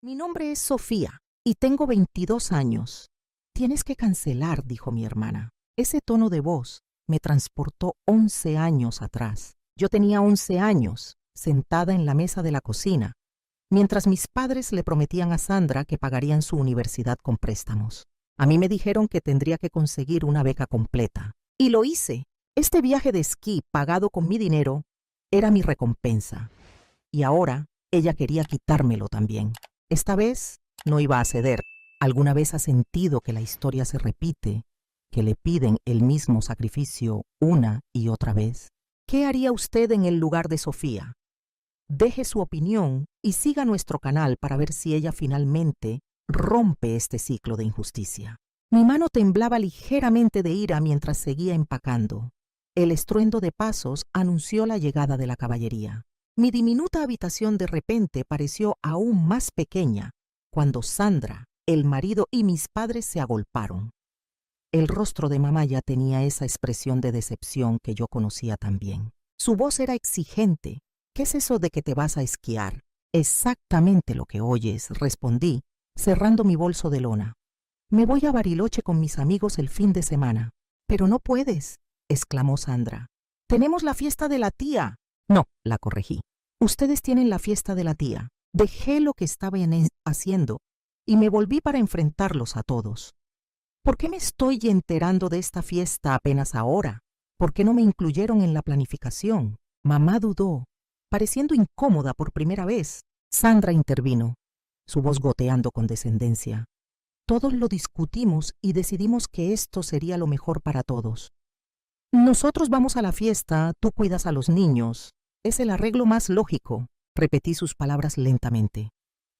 Mi nombre es Sofía y tengo 22 años. Tienes que cancelar, dijo mi hermana. Ese tono de voz me transportó 11 años atrás. Yo tenía 11 años, sentada en la mesa de la cocina, mientras mis padres le prometían a Sandra que pagarían su universidad con préstamos. A mí me dijeron que tendría que conseguir una beca completa. Y lo hice. Este viaje de esquí pagado con mi dinero era mi recompensa. Y ahora ella quería quitármelo también. Esta vez no iba a ceder. ¿Alguna vez ha sentido que la historia se repite, que le piden el mismo sacrificio una y otra vez? ¿Qué haría usted en el lugar de Sofía? Deje su opinión y siga nuestro canal para ver si ella finalmente rompe este ciclo de injusticia. Mi mano temblaba ligeramente de ira mientras seguía empacando. El estruendo de pasos anunció la llegada de la caballería. Mi diminuta habitación de repente pareció aún más pequeña cuando Sandra, el marido y mis padres se agolparon. El rostro de mamá ya tenía esa expresión de decepción que yo conocía tan bien. Su voz era exigente. ¿Qué es eso de que te vas a esquiar? Exactamente lo que oyes, respondí, cerrando mi bolso de lona. Me voy a Bariloche con mis amigos el fin de semana. Pero no puedes, exclamó Sandra. Tenemos la fiesta de la tía. No, la corregí. Ustedes tienen la fiesta de la tía. Dejé lo que estaba haciendo y me volví para enfrentarlos a todos. ¿Por qué me estoy enterando de esta fiesta apenas ahora? ¿Por qué no me incluyeron en la planificación? Mamá dudó, pareciendo incómoda por primera vez. Sandra intervino, su voz goteando con descendencia. Todos lo discutimos y decidimos que esto sería lo mejor para todos. Nosotros vamos a la fiesta, tú cuidas a los niños. Es el arreglo más lógico. Repetí sus palabras lentamente.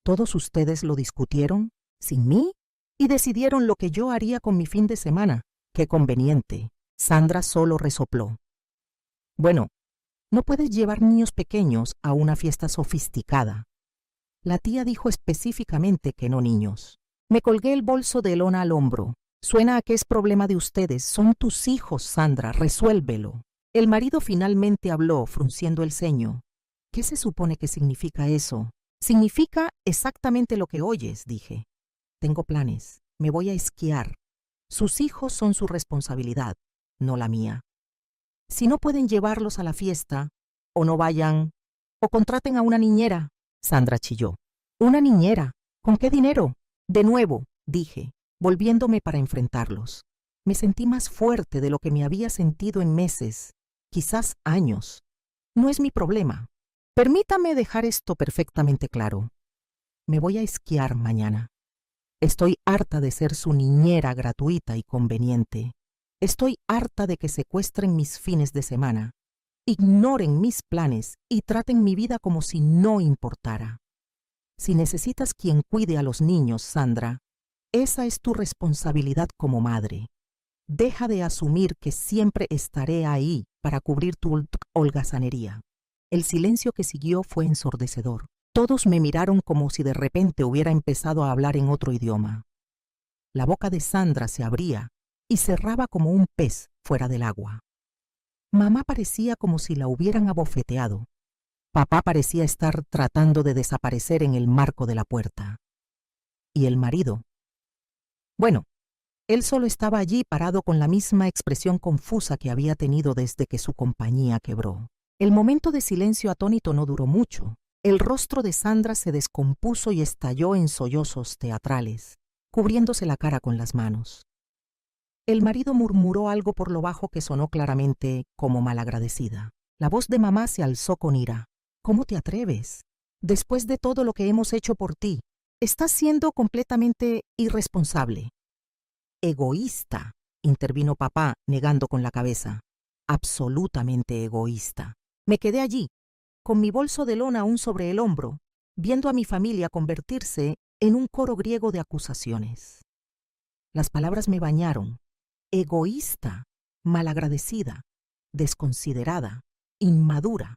¿Todos ustedes lo discutieron, sin mí? Y decidieron lo que yo haría con mi fin de semana. ¡Qué conveniente! Sandra solo resopló. Bueno, no puedes llevar niños pequeños a una fiesta sofisticada. La tía dijo específicamente que no niños. Me colgué el bolso de lona al hombro. Suena a que es problema de ustedes. Son tus hijos, Sandra. Resuélvelo. El marido finalmente habló, frunciendo el ceño. ¿Qué se supone que significa eso? Significa exactamente lo que oyes, dije. Tengo planes. Me voy a esquiar. Sus hijos son su responsabilidad, no la mía. Si no pueden llevarlos a la fiesta, o no vayan, o contraten a una niñera, Sandra chilló. ¿Una niñera? ¿Con qué dinero? De nuevo, dije, volviéndome para enfrentarlos. Me sentí más fuerte de lo que me había sentido en meses, quizás años. No es mi problema. Permítame dejar esto perfectamente claro. Me voy a esquiar mañana. Estoy harta de ser su niñera gratuita y conveniente. Estoy harta de que secuestren mis fines de semana, ignoren mis planes y traten mi vida como si no importara. Si necesitas quien cuide a los niños, Sandra, esa es tu responsabilidad como madre. Deja de asumir que siempre estaré ahí para cubrir tu holgazanería. El silencio que siguió fue ensordecedor. Todos me miraron como si de repente hubiera empezado a hablar en otro idioma. La boca de Sandra se abría y cerraba como un pez fuera del agua. Mamá parecía como si la hubieran abofeteado. Papá parecía estar tratando de desaparecer en el marco de la puerta. ¿Y el marido? Bueno, él solo estaba allí parado con la misma expresión confusa que había tenido desde que su compañía quebró. El momento de silencio atónito no duró mucho. El rostro de Sandra se descompuso y estalló en sollozos teatrales, cubriéndose la cara con las manos. El marido murmuró algo por lo bajo que sonó claramente como malagradecida. La voz de mamá se alzó con ira. ¿Cómo te atreves? Después de todo lo que hemos hecho por ti, estás siendo completamente irresponsable. Egoísta, intervino papá, negando con la cabeza. Absolutamente egoísta. Me quedé allí, con mi bolso de lona aún sobre el hombro, viendo a mi familia convertirse en un coro griego de acusaciones. Las palabras me bañaron. Egoísta, malagradecida, desconsiderada, inmadura.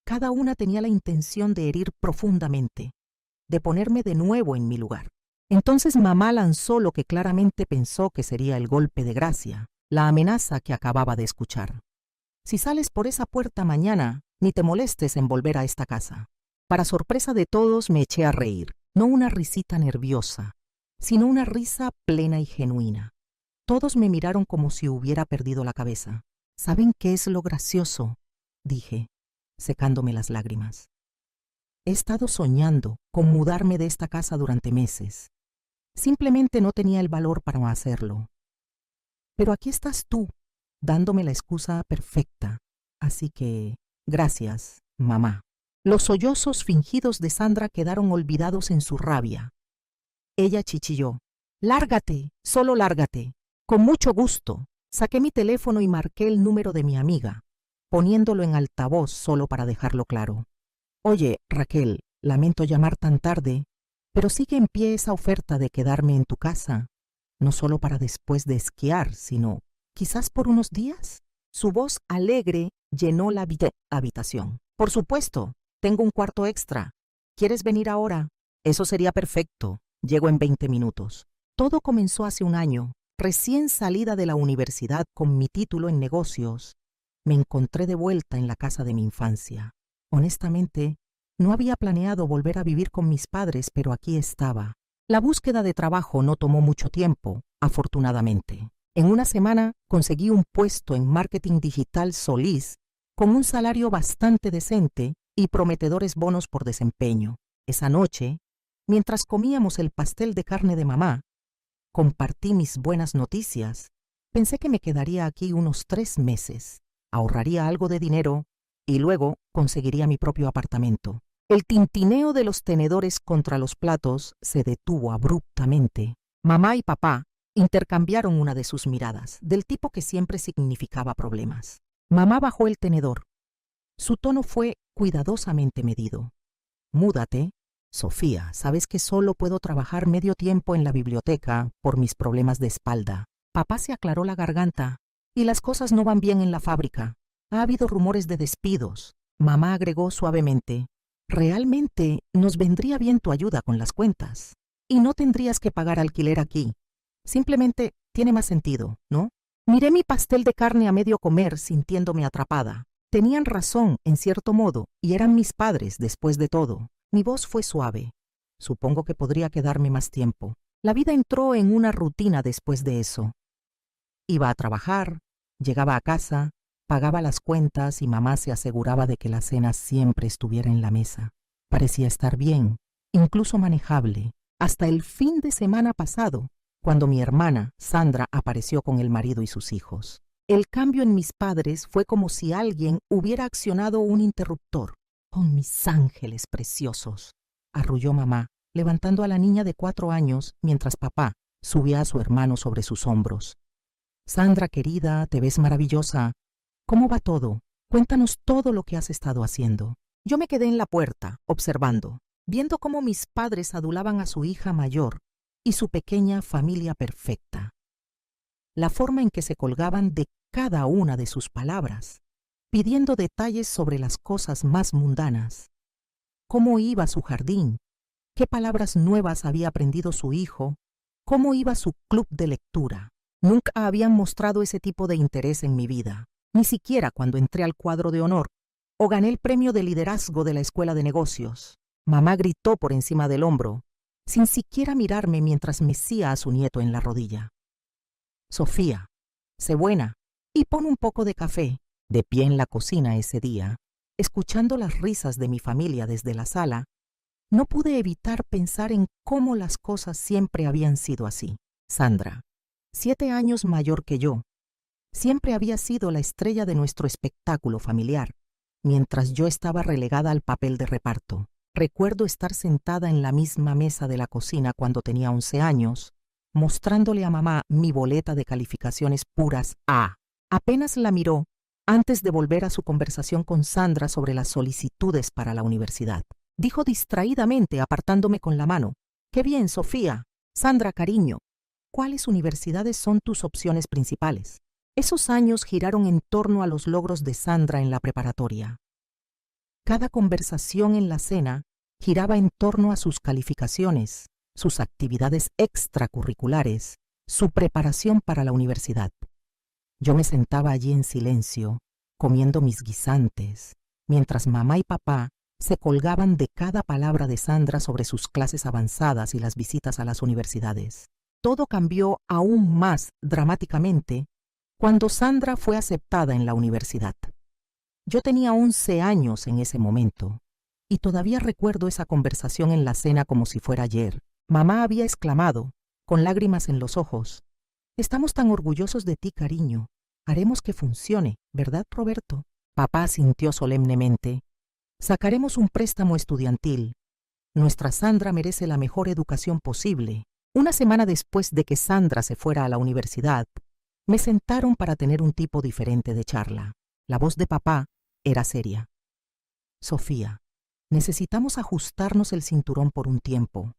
Cada una tenía la intención de herir profundamente, de ponerme de nuevo en mi lugar. Entonces mamá lanzó lo que claramente pensó que sería el golpe de gracia, la amenaza que acababa de escuchar. Si sales por esa puerta mañana, ni te molestes en volver a esta casa. Para sorpresa de todos me eché a reír. no una risita nerviosa, sino una risa plena y genuina. Todos me miraron como si hubiera perdido la cabeza. ¿Saben qué es lo gracioso?, dije, secándome las lágrimas. He estado soñando con mudarme de esta casa durante meses. Simplemente no tenía el valor para hacerlo. Pero aquí estás tú, dándome la excusa perfecta. Así que, gracias, mamá. Los sollozos fingidos de Sandra quedaron olvidados en su rabia. Ella chichilló. «Lárgate, solo lárgate». Con mucho gusto, saqué mi teléfono y marqué el número de mi amiga, poniéndolo en altavoz solo para dejarlo claro. «Oye, Raquel, lamento llamar tan tarde, pero sigue en pie esa oferta de quedarme en tu casa, no solo para después de esquiar, sino quizás por unos días». Su voz alegre llenó la habitación. «Por supuesto, tengo un cuarto extra. ¿Quieres venir ahora?» «Eso sería perfecto. Llego en 20 minutos». Todo comenzó hace un año. Recién salida de la universidad con mi título en negocios, me encontré de vuelta en la casa de mi infancia. Honestamente, no había planeado volver a vivir con mis padres, pero aquí estaba. La búsqueda de trabajo no tomó mucho tiempo, afortunadamente. En una semana conseguí un puesto en marketing digital Solís con un salario bastante decente y prometedores bonos por desempeño. Esa noche, mientras comíamos el pastel de carne de mamá, compartí mis buenas noticias. Pensé que me quedaría aquí unos 3 meses, ahorraría algo de dinero y luego conseguiría mi propio apartamento. El tintineo de los tenedores contra los platos se detuvo abruptamente. Mamá y papá intercambiaron una de sus miradas, del tipo que siempre significaba problemas. Mamá bajó el tenedor. Su tono fue cuidadosamente medido. «Múdate. Sofía, sabes que solo puedo trabajar medio tiempo en la biblioteca por mis problemas de espalda». Papá se aclaró la garganta. «Y las cosas no van bien en la fábrica. Ha habido rumores de despidos». Mamá agregó suavemente: «Realmente nos vendría bien tu ayuda con las cuentas. Y no tendrías que pagar alquiler aquí. Simplemente tiene más sentido, ¿no?» Miré mi pastel de carne a medio comer sintiéndome atrapada. Tenían razón, en cierto modo, y eran mis padres después de todo. Mi voz fue suave. Supongo que podría quedarme más tiempo. La vida entró en una rutina después de eso. Iba a trabajar, llegaba a casa, pagaba las cuentas y mamá se aseguraba de que la cena siempre estuviera en la mesa. Parecía estar bien, incluso manejable, hasta el fin de semana pasado, cuando mi hermana, Sandra, apareció con el marido y sus hijos. El cambio en mis padres fue como si alguien hubiera accionado un interruptor. «Oh, mis ángeles preciosos», arrulló mamá, levantando a la niña de 4 años mientras papá subía a su hermano sobre sus hombros. «Sandra, querida, te ves maravillosa. ¿Cómo va todo? Cuéntanos todo lo que has estado haciendo». Yo me quedé en la puerta, observando, viendo cómo mis padres adulaban a su hija mayor y su pequeña familia perfecta. La forma en que se colgaban de cada una de sus palabras, pidiendo detalles sobre las cosas más mundanas. ¿Cómo iba su jardín? ¿Qué palabras nuevas había aprendido su hijo? ¿Cómo iba su club de lectura? Nunca habían mostrado ese tipo de interés en mi vida, ni siquiera cuando entré al cuadro de honor o gané el premio de liderazgo de la escuela de negocios. Mamá gritó por encima del hombro, sin siquiera mirarme mientras mecía a su nieto en la rodilla: «Sofía, sé buena y pon un poco de café». De pie en la cocina ese día, escuchando las risas de mi familia desde la sala, no pude evitar pensar en cómo las cosas siempre habían sido así. Sandra, 7 años mayor que yo, siempre había sido la estrella de nuestro espectáculo familiar, mientras yo estaba relegada al papel de reparto. Recuerdo estar sentada en la misma mesa de la cocina cuando tenía 11 años, mostrándole a mamá mi boleta de calificaciones puras A. Apenas la miró antes de volver a su conversación con Sandra sobre las solicitudes para la universidad. Dijo distraídamente, apartándome con la mano: «Qué bien, Sofía. Sandra, cariño, ¿cuáles universidades son tus opciones principales?». Esos años giraron en torno a los logros de Sandra en la preparatoria. Cada conversación en la cena giraba en torno a sus calificaciones, sus actividades extracurriculares, su preparación para la universidad. Yo me sentaba allí en silencio, comiendo mis guisantes, mientras mamá y papá se colgaban de cada palabra de Sandra sobre sus clases avanzadas y las visitas a las universidades. Todo cambió aún más dramáticamente cuando Sandra fue aceptada en la universidad. Yo tenía 11 años en ese momento y todavía recuerdo esa conversación en la cena como si fuera ayer. Mamá había exclamado, con lágrimas en los ojos: «Estamos tan orgullosos de ti, cariño. Haremos que funcione, ¿verdad, Roberto?» Papá asintió solemnemente. «Sacaremos un préstamo estudiantil. Nuestra Sandra merece la mejor educación posible». Una semana después de que Sandra se fuera a la universidad, me sentaron para tener un tipo diferente de charla. La voz de papá era seria. «Sofía, necesitamos ajustarnos el cinturón por un tiempo.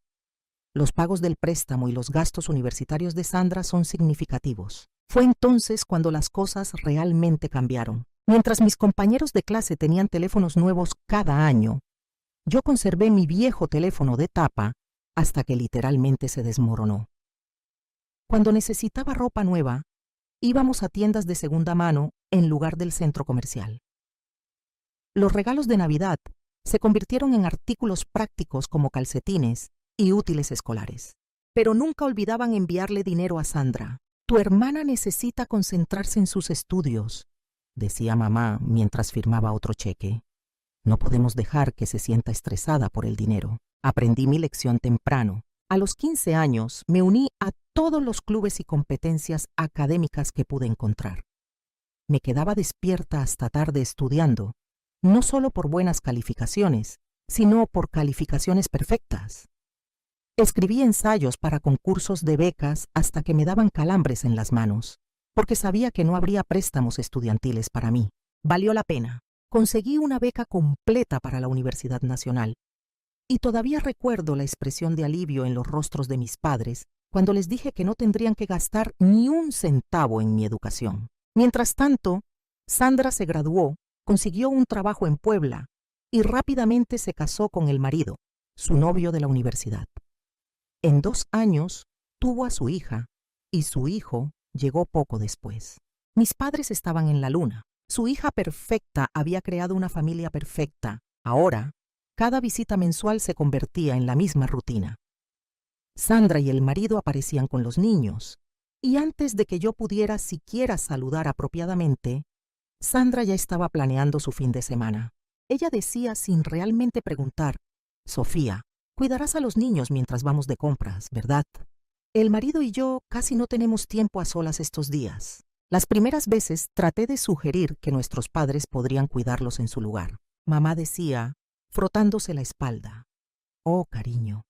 Los pagos del préstamo y los gastos universitarios de Sandra son significativos». Fue entonces cuando las cosas realmente cambiaron. Mientras mis compañeros de clase tenían teléfonos nuevos cada año, yo conservé mi viejo teléfono de tapa hasta que literalmente se desmoronó. Cuando necesitaba ropa nueva, íbamos a tiendas de segunda mano en lugar del centro comercial. Los regalos de Navidad se convirtieron en artículos prácticos como calcetines y útiles escolares. Pero nunca olvidaban enviarle dinero a Sandra. «Tu hermana necesita concentrarse en sus estudios», decía mamá mientras firmaba otro cheque. «No podemos dejar que se sienta estresada por el dinero». Aprendí mi lección temprano. A los 15 años me uní a todos los clubes y competencias académicas que pude encontrar. Me quedaba despierta hasta tarde estudiando, no solo por buenas calificaciones, sino por calificaciones perfectas. Escribí ensayos para concursos de becas hasta que me daban calambres en las manos, porque sabía que no habría préstamos estudiantiles para mí. Valió la pena. Conseguí una beca completa para la Universidad Nacional. Y todavía recuerdo la expresión de alivio en los rostros de mis padres cuando les dije que no tendrían que gastar ni un centavo en mi educación. Mientras tanto, Sandra se graduó, consiguió un trabajo en Puebla y rápidamente se casó con el marido, su novio de la universidad. En 2 años tuvo a su hija y su hijo llegó poco después. Mis padres estaban en la luna. Su hija perfecta había creado una familia perfecta. Ahora, cada visita mensual se convertía en la misma rutina. Sandra y el marido aparecían con los niños, y antes de que yo pudiera siquiera saludar apropiadamente, Sandra ya estaba planeando su fin de semana. Ella decía sin realmente preguntar: «Sofía, cuidarás a los niños mientras vamos de compras, ¿verdad? El marido y yo casi no tenemos tiempo a solas estos días». Las primeras veces traté de sugerir que nuestros padres podrían cuidarlos en su lugar. Mamá decía, frotándose la espalda: «Oh, cariño,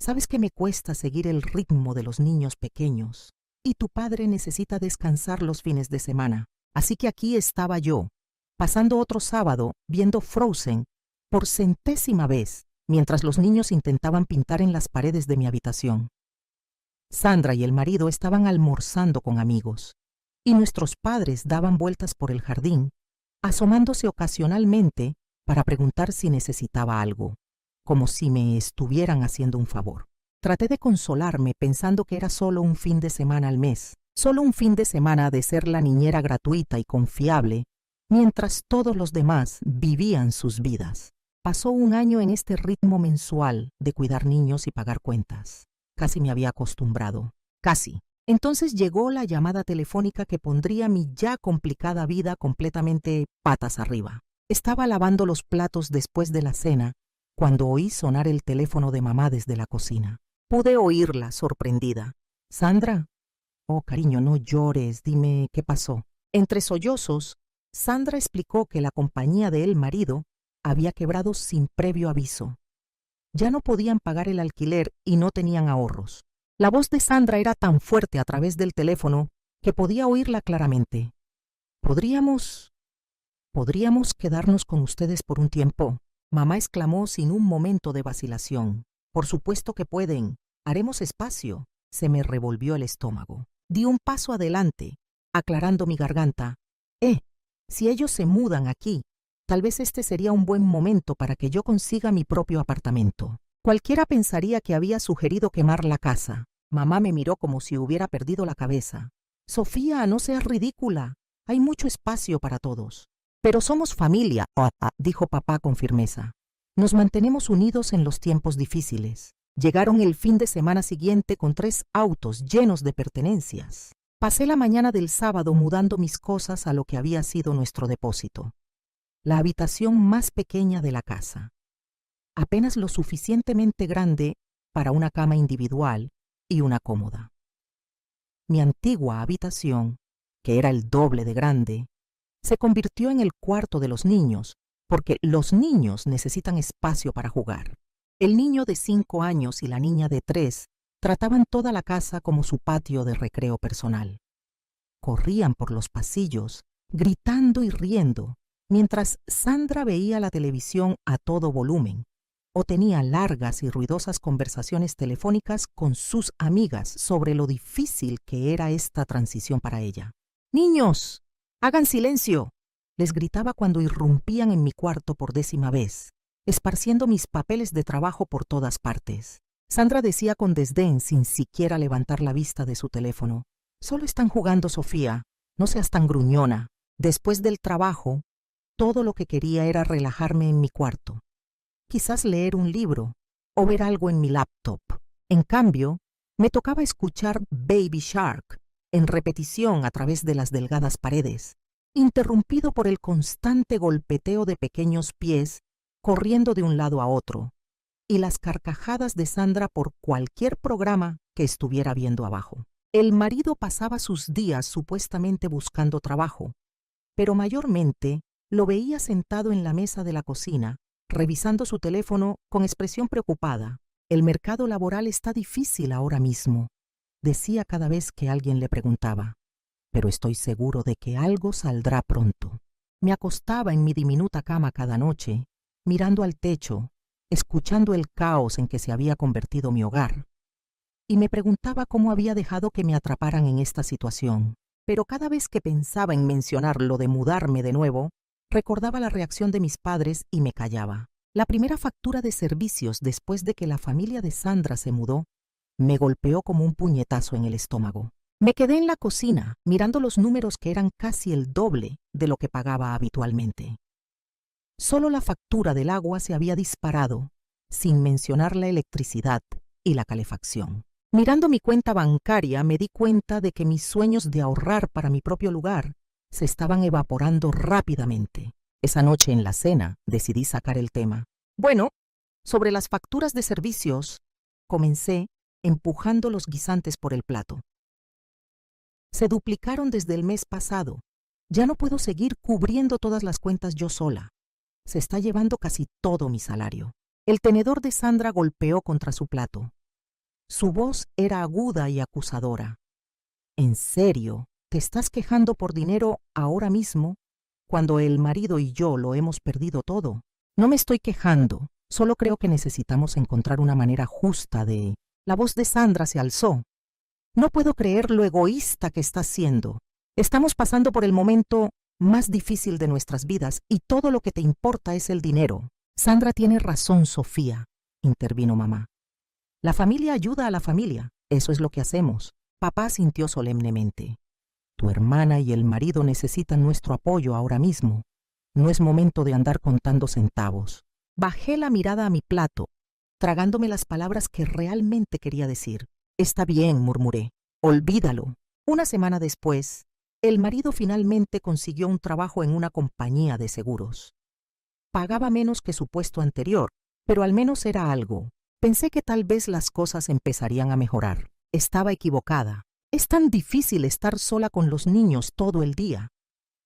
sabes que me cuesta seguir el ritmo de los niños pequeños y tu padre necesita descansar los fines de semana». Así que aquí estaba yo, pasando otro sábado viendo Frozen por 100ª vez, mientras los niños intentaban pintar en las paredes de mi habitación. Sandra y el marido estaban almorzando con amigos, y nuestros padres daban vueltas por el jardín, asomándose ocasionalmente para preguntar si necesitaba algo, como si me estuvieran haciendo un favor. Traté de consolarme pensando que era solo un fin de semana al mes, solo un fin de semana de ser la niñera gratuita y confiable, mientras todos los demás vivían sus vidas. Pasó un año en este ritmo mensual de cuidar niños y pagar cuentas. Casi me había acostumbrado. Casi. Entonces llegó la llamada telefónica que pondría mi ya complicada vida completamente patas arriba. Estaba lavando los platos después de la cena cuando oí sonar el teléfono de mamá desde la cocina. Pude oírla sorprendida. «¿Sandra? Oh, cariño, no llores, dime qué pasó». Entre sollozos, Sandra explicó que la compañía de el marido había quebrado sin previo aviso. Ya no podían pagar el alquiler y no tenían ahorros. La voz de Sandra era tan fuerte a través del teléfono que podía oírla claramente. ¿Podríamos quedarnos con ustedes por un tiempo?», mamá exclamó sin un momento de vacilación. «Por supuesto que pueden. Haremos espacio». Se me revolvió el estómago. Di un paso adelante, aclarando mi garganta. Si ellos se mudan aquí, tal vez este sería un buen momento para que yo consiga mi propio apartamento. Cualquiera pensaría que había sugerido quemar la casa. Mamá me miró como si hubiera perdido la cabeza. «Sofía, no seas ridícula. Hay mucho espacio para todos». «Pero somos familia», dijo papá con firmeza. Nos mantenemos unidos en los tiempos difíciles. Llegaron el fin de semana siguiente con 3 autos llenos de pertenencias. Pasé la mañana del sábado mudando mis cosas a lo que había sido nuestro depósito, la habitación más pequeña de la casa, apenas lo suficientemente grande para una cama individual y una cómoda. Mi antigua habitación, que era el doble de grande, se convirtió en el cuarto de los niños, porque los niños necesitan espacio para jugar. El niño de 5 años y la niña de 3 trataban toda la casa como su patio de recreo personal. Corrían por los pasillos, gritando y riendo, mientras Sandra veía la televisión a todo volumen o tenía largas y ruidosas conversaciones telefónicas con sus amigas sobre lo difícil que era esta transición para ella. «¡Niños! ¡Hagan silencio!», les gritaba cuando irrumpían en mi cuarto por 10ª vez, esparciendo mis papeles de trabajo por todas partes. Sandra decía con desdén, sin siquiera levantar la vista de su teléfono: «Solo están jugando, Sofía, no seas tan gruñona». Después del trabajo, todo lo que quería era relajarme en mi cuarto, quizás leer un libro o ver algo en mi laptop. En cambio, me tocaba escuchar Baby Shark en repetición a través de las delgadas paredes, interrumpido por el constante golpeteo de pequeños pies corriendo de un lado a otro, y las carcajadas de Sandra por cualquier programa que estuviera viendo abajo. El marido pasaba sus días supuestamente buscando trabajo, pero mayormente lo veía sentado en la mesa de la cocina, revisando su teléfono con expresión preocupada. «El mercado laboral está difícil ahora mismo», decía cada vez que alguien le preguntaba, «pero estoy seguro de que algo saldrá pronto». Me acostaba en mi diminuta cama cada noche, mirando al techo, escuchando el caos en que se había convertido mi hogar, y me preguntaba cómo había dejado que me atraparan en esta situación. Pero cada vez que pensaba en mencionar lo de mudarme de nuevo, recordaba la reacción de mis padres y me callaba. La primera factura de servicios después de que la familia de Sandra se mudó me golpeó como un puñetazo en el estómago. Me quedé en la cocina mirando los números que eran casi el doble de lo que pagaba habitualmente. Solo la factura del agua se había disparado, sin mencionar la electricidad y la calefacción. Mirando mi cuenta bancaria me di cuenta de que mis sueños de ahorrar para mi propio lugar se estaban evaporando rápidamente. Esa noche en la cena decidí sacar el tema. «Bueno, sobre las facturas de servicios», comencé, empujando los guisantes por el plato. «Se duplicaron desde el mes pasado. Ya no puedo seguir cubriendo todas las cuentas yo sola. Se está llevando casi todo mi salario». El tenedor de Sandra golpeó contra su plato. Su voz era aguda y acusadora. «¿En serio te estás quejando por dinero ahora mismo, cuando el marido y yo lo hemos perdido todo?» «No me estoy quejando, solo creo que necesitamos encontrar una manera justa de...». La voz de Sandra se alzó. «No puedo creer lo egoísta que estás siendo. Estamos pasando por el momento más difícil de nuestras vidas y todo lo que te importa es el dinero». «Sandra tiene razón, Sofía», intervino mamá. «La familia ayuda a la familia, eso es lo que hacemos». Papá sintió solemnemente. «Tu hermana y el marido necesitan nuestro apoyo ahora mismo. No es momento de andar contando centavos». Bajé la mirada a mi plato, tragándome las palabras que realmente quería decir. «Está bien», murmuré. «Olvídalo». Una semana después, el marido finalmente consiguió un trabajo en una compañía de seguros. Pagaba menos que su puesto anterior, pero al menos era algo. Pensé que tal vez las cosas empezarían a mejorar. Estaba equivocada. «Es tan difícil estar sola con los niños todo el día»,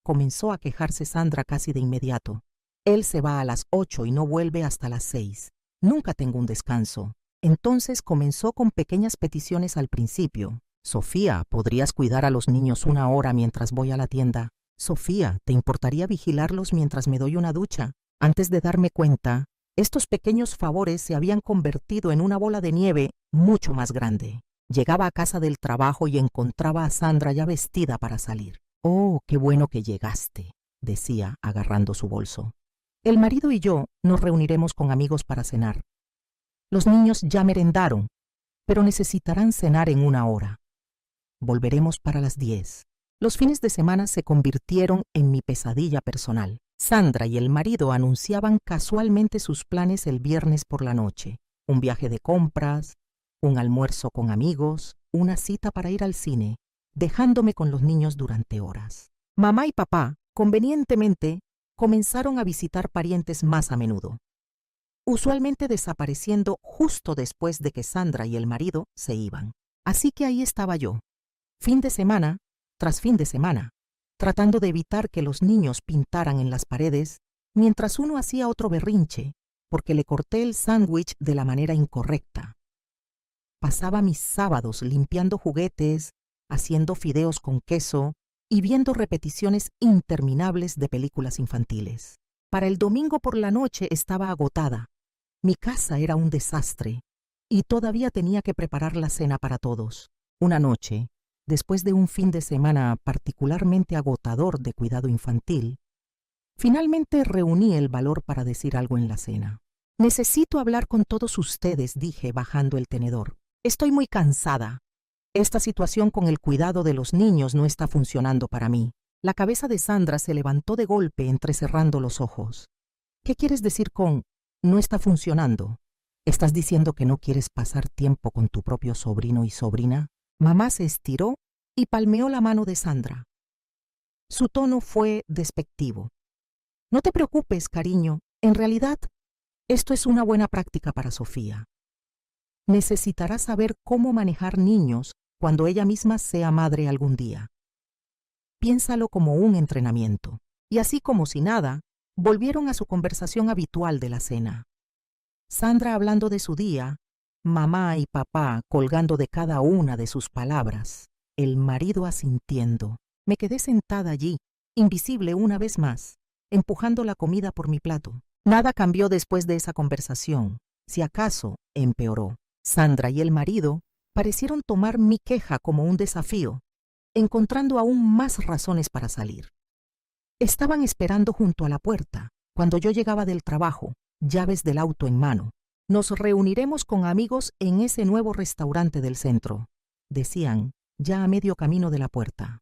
comenzó a quejarse Sandra casi de inmediato. «Él se va a las 8 y no vuelve hasta las 6. Nunca tengo un descanso». Entonces comenzó con pequeñas peticiones al principio. «Sofía, ¿podrías cuidar a los niños 1 hora mientras voy a la tienda? Sofía, ¿te importaría vigilarlos mientras me doy una ducha?». Antes de darme cuenta, estos pequeños favores se habían convertido en una bola de nieve mucho más grande. Llegaba a casa del trabajo y encontraba a Sandra ya vestida para salir. «Oh, qué bueno que llegaste», decía, agarrando su bolso. «El marido y yo nos reuniremos con amigos para cenar. Los niños ya merendaron, pero necesitarán cenar en 1 hora. Volveremos para las 10. Los fines de semana se convirtieron en mi pesadilla personal. Sandra y el marido anunciaban casualmente sus planes el viernes por la noche: un viaje de compras, un almuerzo con amigos, una cita para ir al cine, dejándome con los niños durante horas. Mamá y papá, convenientemente, comenzaron a visitar parientes más a menudo, usualmente desapareciendo justo después de que Sandra y el marido se iban. Así que ahí estaba yo, fin de semana tras fin de semana, tratando de evitar que los niños pintaran en las paredes, mientras uno hacía otro berrinche, porque le corté el sándwich de la manera incorrecta. Pasaba mis sábados limpiando juguetes, haciendo fideos con queso y viendo repeticiones interminables de películas infantiles. Para el domingo por la noche estaba agotada. Mi casa era un desastre y todavía tenía que preparar la cena para todos. Una noche, después de un fin de semana particularmente agotador de cuidado infantil, finalmente reuní el valor para decir algo en la cena. Necesito hablar con todos ustedes, dije bajando el tenedor. Estoy muy cansada. Esta situación con el cuidado de los niños no está funcionando para mí. La cabeza de Sandra se levantó de golpe entrecerrando los ojos. ¿Qué quieres decir con no está funcionando? ¿Estás diciendo que no quieres pasar tiempo con tu propio sobrino y sobrina? Mamá se estiró y palmeó la mano de Sandra. Su tono fue despectivo. No te preocupes, cariño. En realidad, esto es una buena práctica para Sofía. Necesitará saber cómo manejar niños cuando ella misma sea madre algún día. Piénsalo como un entrenamiento. Y así como si nada, volvieron a su conversación habitual de la cena. Sandra hablando de su día, mamá y papá colgando de cada una de sus palabras, el marido asintiendo. Me quedé sentada allí, invisible una vez más, empujando la comida por mi plato. Nada cambió después de esa conversación. Si acaso, empeoró. Sandra y el marido parecieron tomar mi queja como un desafío, encontrando aún más razones para salir. Estaban esperando junto a la puerta, cuando yo llegaba del trabajo, llaves del auto en mano. Nos reuniremos con amigos en ese nuevo restaurante del centro, decían, ya a medio camino de la puerta.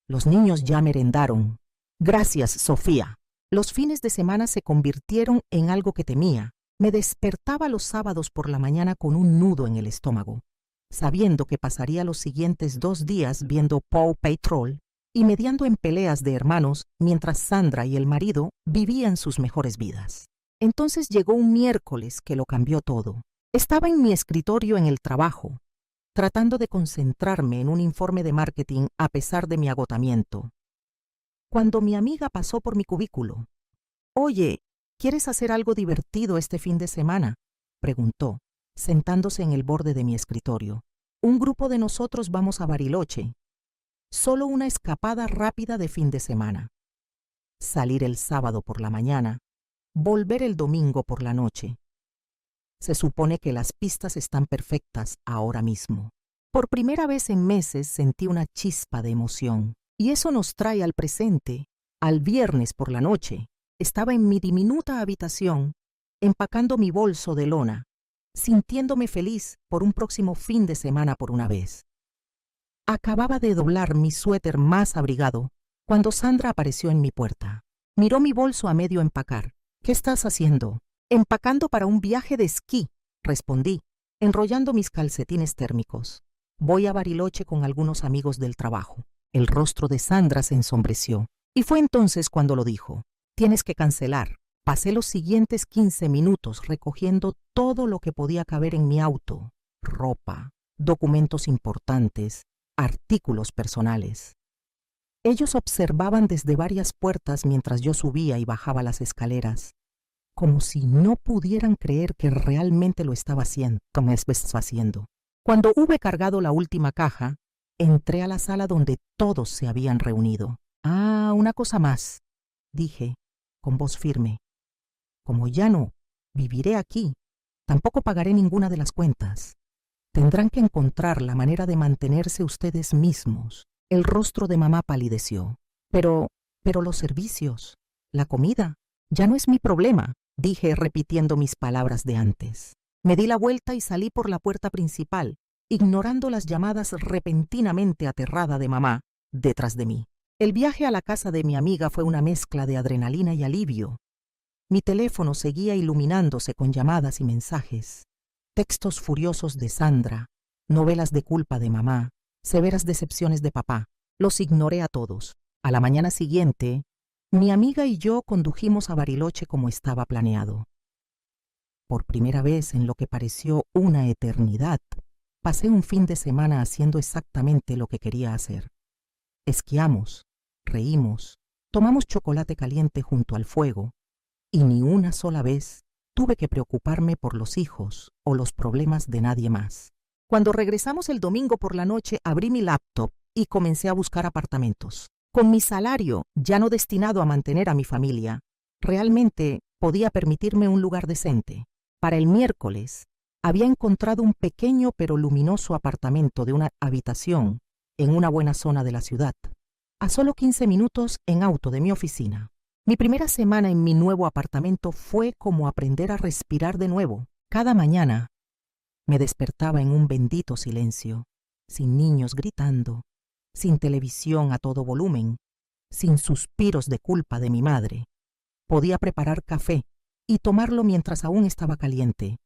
Los niños ya merendaron. Gracias, Sofía. Los fines de semana se convirtieron en algo que temía. Me despertaba los sábados por la mañana con un nudo en el estómago, sabiendo que pasaría los siguientes 2 días viendo Paw Patrol y mediando en peleas de hermanos mientras Sandra y el marido vivían sus mejores vidas. Entonces llegó un miércoles que lo cambió todo. Estaba en mi escritorio en el trabajo, tratando de concentrarme en un informe de marketing a pesar de mi agotamiento, cuando mi amiga pasó por mi cubículo. Oye, ¿quieres hacer algo divertido este fin de semana?, preguntó, sentándose en el borde de mi escritorio. Un grupo de nosotros vamos a Bariloche. Solo una escapada rápida de fin de semana. Salir el sábado por la mañana, volver el domingo por la noche. Se supone que las pistas están perfectas ahora mismo. Por primera vez en meses sentí una chispa de emoción. Y eso nos trae al presente, al viernes por la noche. Estaba en mi diminuta habitación, empacando mi bolso de lona, sintiéndome feliz por un próximo fin de semana por una vez. Acababa de doblar mi suéter más abrigado cuando Sandra apareció en mi puerta. Miró mi bolso a medio empacar. ¿Qué estás haciendo? Empacando para un viaje de esquí, respondí, enrollando mis calcetines térmicos. Voy a Bariloche con algunos amigos del trabajo. El rostro de Sandra se ensombreció, y fue entonces cuando lo dijo. Tienes que cancelar. Pasé los siguientes 15 minutos recogiendo todo lo que podía caber en mi auto: ropa, documentos importantes, artículos personales. Ellos observaban desde varias puertas mientras yo subía y bajaba las escaleras, como si no pudieran creer que realmente lo estaba haciendo. Cuando hube cargado la última caja, entré a la sala donde todos se habían reunido. Una cosa más, dije, con voz firme. Como ya no viviré aquí, tampoco pagaré ninguna de las cuentas. Tendrán que encontrar la manera de mantenerse ustedes mismos. El rostro de mamá palideció. Pero los servicios, la comida, ya no es mi problema, dije repitiendo mis palabras de antes. Me di la vuelta y salí por la puerta principal, ignorando las llamadas repentinamente aterrada de mamá detrás de mí. El viaje a la casa de mi amiga fue una mezcla de adrenalina y alivio. Mi teléfono seguía iluminándose con llamadas y mensajes, textos furiosos de Sandra, novelas de culpa de mamá, severas decepciones de papá. Los ignoré a todos. A la mañana siguiente, mi amiga y yo condujimos a Bariloche como estaba planeado. Por primera vez en lo que pareció una eternidad, pasé un fin de semana haciendo exactamente lo que quería hacer. Esquiamos, reímos, tomamos chocolate caliente junto al fuego, y ni una sola vez tuve que preocuparme por los hijos o los problemas de nadie más. Cuando regresamos el domingo por la noche, abrí mi laptop y comencé a buscar apartamentos. Con mi salario, ya no destinado a mantener a mi familia, realmente podía permitirme un lugar decente. Para el miércoles, había encontrado un pequeño pero luminoso apartamento de una habitación en una buena zona de la ciudad, a solo 15 minutos en auto de mi oficina. Mi primera semana en mi nuevo apartamento fue como aprender a respirar de nuevo. Cada mañana me despertaba en un bendito silencio, sin niños gritando, sin televisión a todo volumen, sin suspiros de culpa de mi madre. Podía preparar café y tomarlo mientras aún estaba caliente.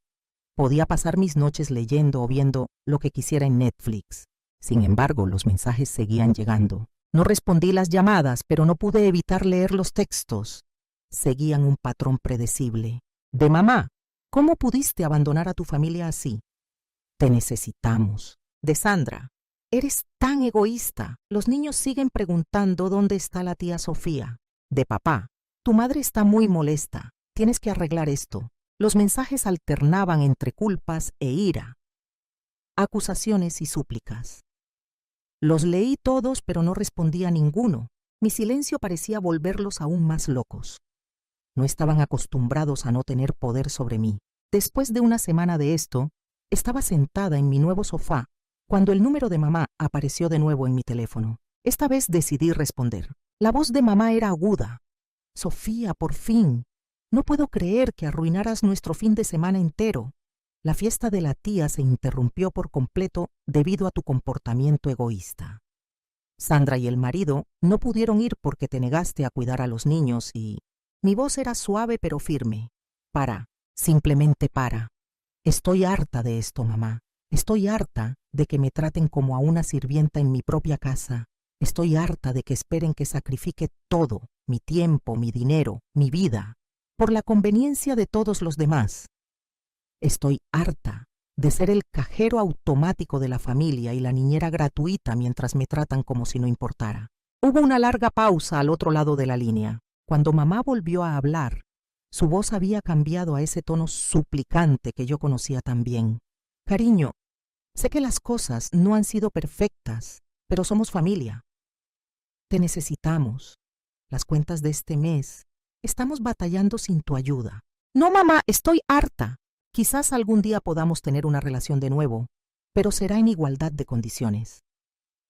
Podía pasar mis noches leyendo o viendo lo que quisiera en Netflix. Sin embargo, los mensajes seguían llegando. No respondí las llamadas, pero no pude evitar leer los textos. Seguían un patrón predecible. De mamá, ¿cómo pudiste abandonar a tu familia así? Te necesitamos. De Sandra, eres tan egoísta. Los niños siguen preguntando dónde está la tía Sofía. De papá, tu madre está muy molesta. Tienes que arreglar esto. Los mensajes alternaban entre culpas e ira, acusaciones y súplicas. Los leí todos, pero no respondí a ninguno. Mi silencio parecía volverlos aún más locos. No estaban acostumbrados a no tener poder sobre mí. Después de una semana de esto, estaba sentada en mi nuevo sofá cuando el número de mamá apareció de nuevo en mi teléfono. Esta vez decidí responder. La voz de mamá era aguda. Sofía, por fin. No puedo creer que arruinaras nuestro fin de semana entero. La fiesta de la tía se interrumpió por completo debido a tu comportamiento egoísta. Sandra y el marido no pudieron ir porque te negaste a cuidar a los niños y... Mi voz era suave pero firme. Para, simplemente para. Estoy harta de esto, mamá. Estoy harta de que me traten como a una sirvienta en mi propia casa. Estoy harta de que esperen que sacrifique todo, mi tiempo, mi dinero, mi vida, por la conveniencia de todos los demás. Estoy harta de ser el cajero automático de la familia y la niñera gratuita mientras me tratan como si no importara. Hubo una larga pausa al otro lado de la línea. Cuando mamá volvió a hablar, su voz había cambiado a ese tono suplicante que yo conocía tan bien. Cariño, sé que las cosas no han sido perfectas, pero somos familia. Te necesitamos. Las cuentas de este mes, estamos batallando sin tu ayuda. No, mamá, estoy harta. Quizás algún día podamos tener una relación de nuevo, pero será en igualdad de condiciones.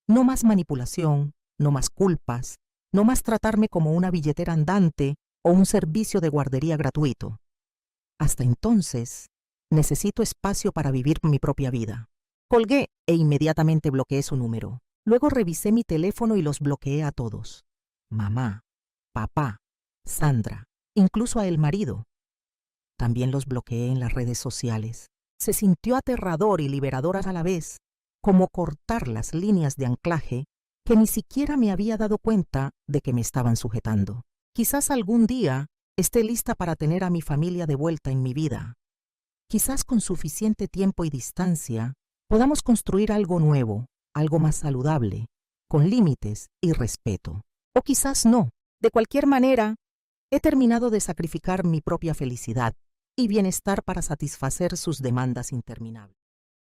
No más manipulación, no más culpas, no más tratarme como una billetera andante o un servicio de guardería gratuito. Hasta entonces, necesito espacio para vivir mi propia vida. Colgué e inmediatamente bloqueé su número. Luego revisé mi teléfono y los bloqueé a todos. Mamá, papá, Sandra, incluso a el marido. También los bloqueé en las redes sociales. Se sintió aterrador y liberador a la vez, como cortar las líneas de anclaje que ni siquiera me había dado cuenta de que me estaban sujetando. Quizás algún día esté lista para tener a mi familia de vuelta en mi vida. Quizás con suficiente tiempo y distancia podamos construir algo nuevo, algo más saludable, con límites y respeto. O quizás no. De cualquier manera, he terminado de sacrificar mi propia felicidad y bienestar para satisfacer sus demandas interminables.